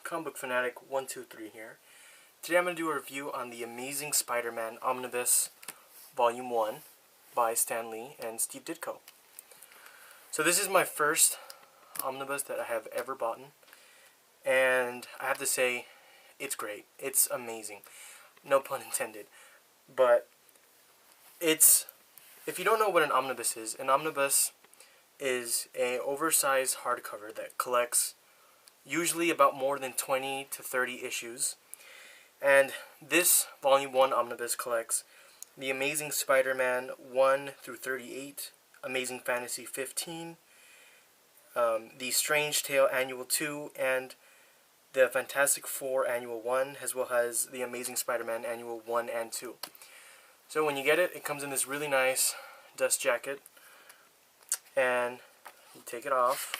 Comic Book Fanatic 123 here. Today I'm going to do a review on the Amazing Spider-Man Omnibus Volume 1 by Stan Lee and Steve Ditko. So this is my first omnibus that I have ever bought, and I have to say, it's great. It's amazing. No pun intended. But if you don't know what an omnibus is an oversized hardcover that collects usually about more than 20 to 30 issues. And this Volume 1 omnibus collects The Amazing Spider-Man 1 through 38, Amazing Fantasy 15, The Strange Tale Annual 2, and the Fantastic Four Annual 1, as well as The Amazing Spider-Man Annual 1 and 2. So when you get it, it comes in this really nice dust jacket, and you take it off,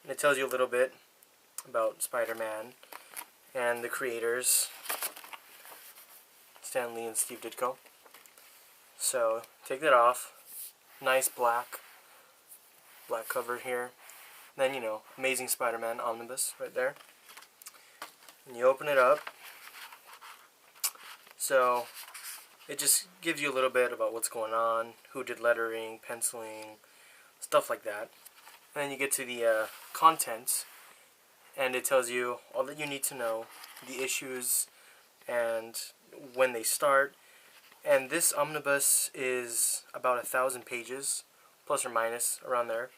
and it tells you a little bit about Spider-Man and the creators, Stan Lee and Steve Ditko. So take that off, nice black cover here. Then, Amazing Spider-Man Omnibus right there. And you open it up. So it just gives you a little bit about what's going on, who did lettering, penciling, stuff like that. And then you get to the contents, and it tells you all that you need to know, the issues and when they start. And this omnibus is about 1,000 pages, plus or minus, around there.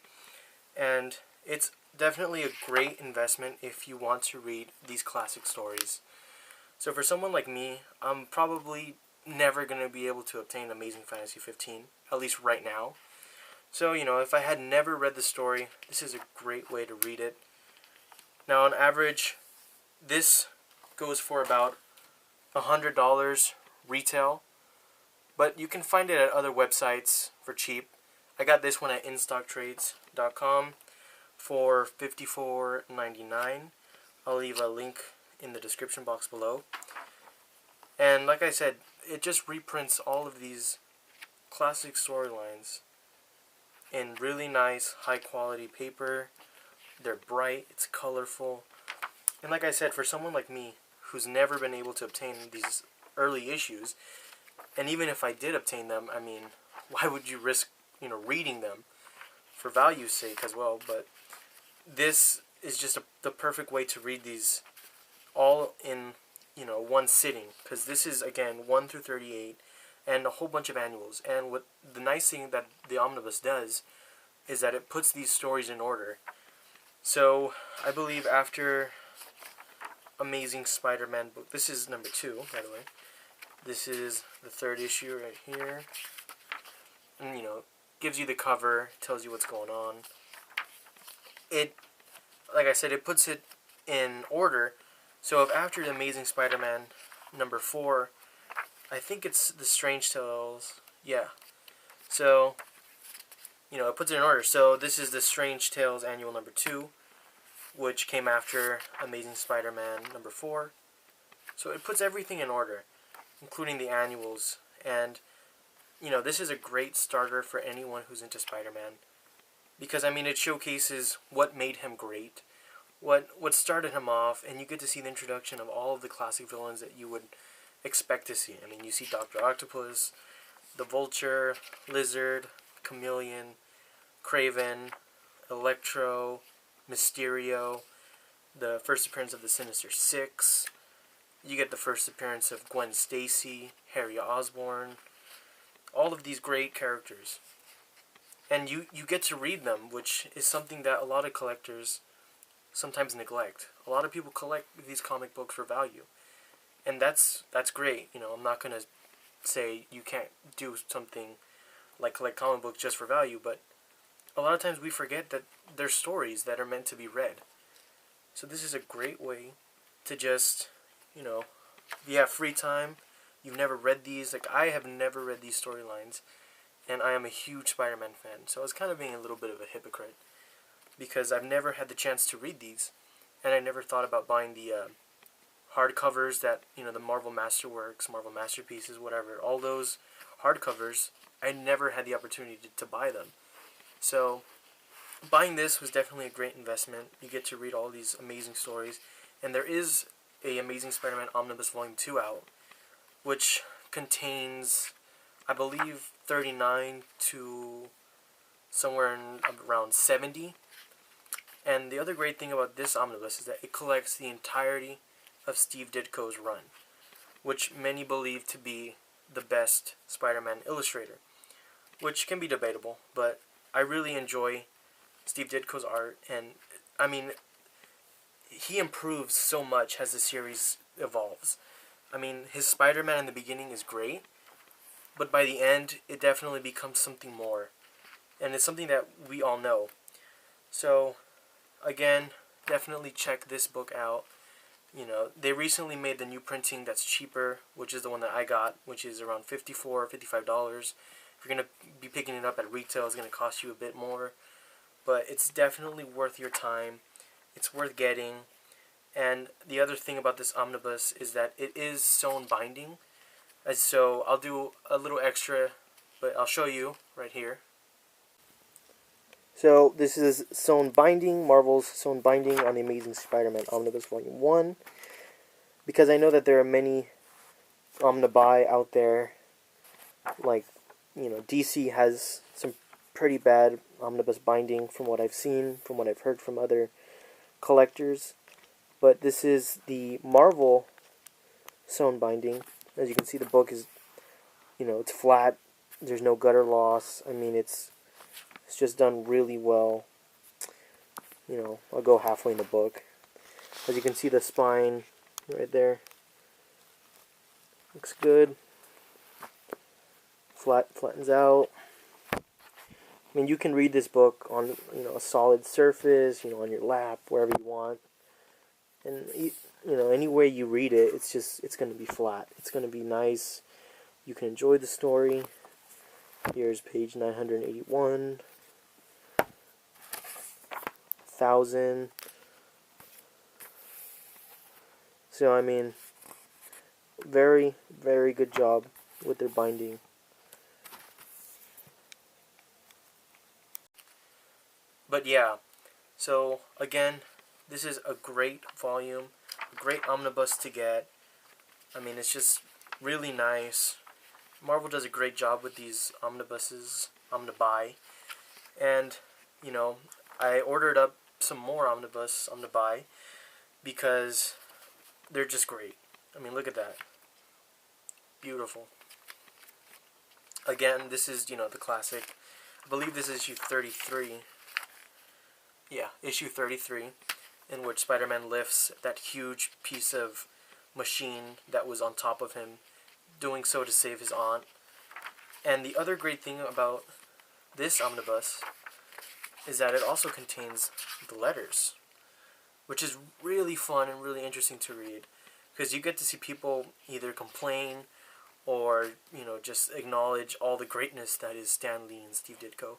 And it's definitely a great investment if you want to read these classic stories. So for someone like me, I'm probably never going to be able to obtain Amazing Fantasy 15, at least right now. So, if I had never read the story, this is a great way to read it. Now, on average, this goes for about $100 retail, but you can find it at other websites for cheap. I got this one at InStockTrades.com for $54.99. I'll leave a link in the description box below. And like I said, it just reprints all of these classic storylines in really nice, high-quality paper. They're bright, it's colorful. And like I said, for someone like me, who's never been able to obtain these early issues, and even if I did obtain them, why would you risk, reading them for value's sake as well? But this is just the perfect way to read these all in, one sitting. Because this is, again, 1 through 38, and a whole bunch of annuals. And what the nice thing that the omnibus does is that it puts these stories in order. So, I believe after Amazing Spider-Man book, this is number 2, by the way. This is the 3rd issue right here. And, gives you the cover, tells you what's going on. Like I said, it puts it in order. So, if after the Amazing Spider-Man number 4, I think it's the Strange Tales, yeah. So, it puts it in order. So, this is the Strange Tales Annual number 2, which came after Amazing Spider-Man number 4. So it puts everything in order, including the annuals. And, this is a great starter for anyone who's into Spider-Man. Because, it showcases what made him great, what started him off, and you get to see the introduction of all of the classic villains that you would expect to see. You see Dr. Octopus, the Vulture, Lizard, Chameleon, Kraven, Electro, Mysterio, the first appearance of the Sinister Six. You get the first appearance of Gwen Stacy, Harry Osborn, all of these great characters. And you get to read them, which is something that a lot of collectors sometimes neglect. A lot of people collect these comic books for value. And that's great. I'm not going to say you can't do something like collect comic books just for value, but a lot of times we forget that there's stories that are meant to be read. So this is a great way to just, if you have free time, you've never read these. Like, I have never read these storylines, and I am a huge Spider-Man fan. So I was kind of being a little bit of a hypocrite, because I've never had the chance to read these, and I never thought about buying the hardcovers that, the Marvel Masterworks, Marvel Masterpieces, whatever, all those hardcovers, I never had the opportunity to buy them. So, buying this was definitely a great investment. You get to read all these amazing stories, And there is a Amazing Spider-Man Omnibus Volume 2 out, which contains, I believe, 39 to somewhere in around 70. And the other great thing about this omnibus is that it collects the entirety of Steve Ditko's run, which many believe to be the best Spider-Man illustrator, which can be debatable, but I really enjoy Steve Ditko's art, and I mean, he improves so much as the series evolves. I mean, his Spider-Man in the beginning is great, but by the end, it definitely becomes something more, and it's something that we all know. So, again, definitely check this book out. You know, they recently made the new printing that's cheaper, which is the one that I got, which is around $54 or $55. If you're going to be picking it up at retail, it's going to cost you a bit more. But it's definitely worth your time. It's worth getting. And the other thing about this omnibus is that it is sewn binding. And so I'll do a little extra, but I'll show you right here. So this is sewn binding, Marvel's sewn binding on the Amazing Spider-Man Omnibus Volume 1. Because I know that there are many omnibuy out there, like, you know, DC has some pretty bad omnibus binding from what I've seen, from what I've heard from other collectors. But this is the Marvel sewn binding. As you can see, the book is, you know, it's flat. There's no gutter loss. I mean, it's just done really well. You know, I'll go halfway in the book. As you can see, the spine right there looks good. Flattens out. I mean, you can read this book on, you know, a solid surface, you know, on your lap, wherever you want. And, you know, any way you read it, it's going to be flat. It's going to be nice. You can enjoy the story. Here's page 981. 1,000. So, I mean, very, very good job with their binding. But yeah, so again, this is a great volume, a great omnibus to get. I mean, it's just really nice. Marvel does a great job with these omnibuses, omnibuy. And, you know, I ordered up some more omnibuy, because they're just great. I mean, look at that. Beautiful. Again, this is, you know, the classic. I believe this is issue 33. Yeah, issue 33, in which Spider-Man lifts that huge piece of machine that was on top of him, doing so to save his aunt. And the other great thing about this omnibus is that it also contains the letters, which is really fun and really interesting to read, because you get to see people either complain or, you know, just acknowledge all the greatness that is Stan Lee and Steve Ditko.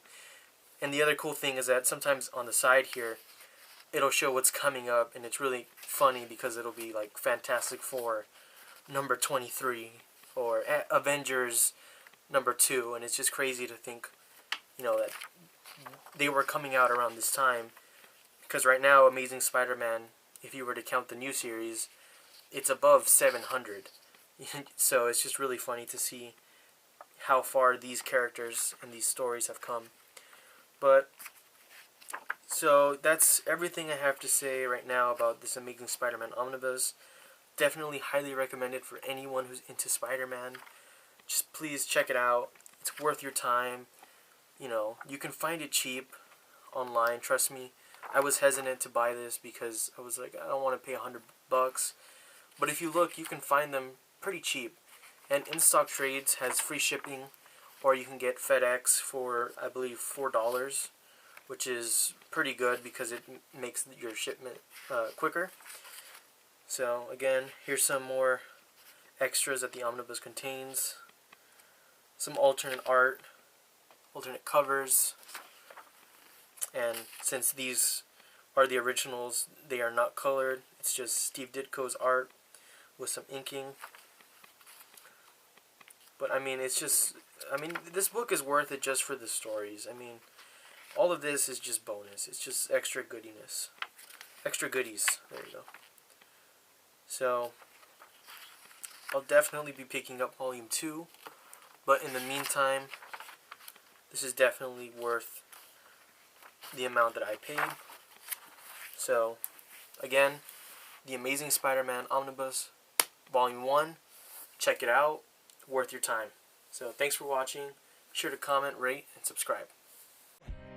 And the other cool thing is that sometimes on the side here, it'll show what's coming up, and it's really funny because it'll be like Fantastic Four number 23 or Avengers number 2, and it's just crazy to think, you know, that they were coming out around this time, because right now Amazing Spider-Man, if you were to count the new series, it's above 700. So it's just really funny to see how far these characters and these stories have come. But, so that's everything I have to say right now about this Amazing Spider-Man Omnibus. Definitely highly recommended for anyone who's into Spider-Man. Just please check it out. It's worth your time. You know, you can find it cheap online, trust me. I was hesitant to buy this because I was like, I don't want to pay $100. But if you look, you can find them pretty cheap. And In-Stock Trades has free shipping, or you can get FedEx for, I believe, $4, which is pretty good because it makes your shipment quicker. So, again, here's some more extras that the omnibus contains. Some alternate art, alternate covers. And since these are the originals, they are not colored. It's just Steve Ditko's art with some inking. But, I mean, it's just, I mean, this book is worth it just for the stories. I mean, all of this is just bonus. It's just extra goodiness. Extra goodies. There you go. So I'll definitely be picking up Volume 2, but in the meantime, this is definitely worth the amount that I paid. So again, The Amazing Spider-Man Omnibus, Volume 1, check it out, worth your time. So thanks for watching, be sure to comment, rate, and subscribe.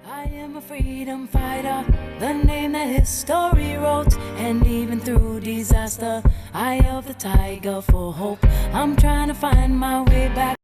I am a freedom fighter, the name that history wrote, and even through disaster, eye of the tiger for hope. I'm trying to find my way back.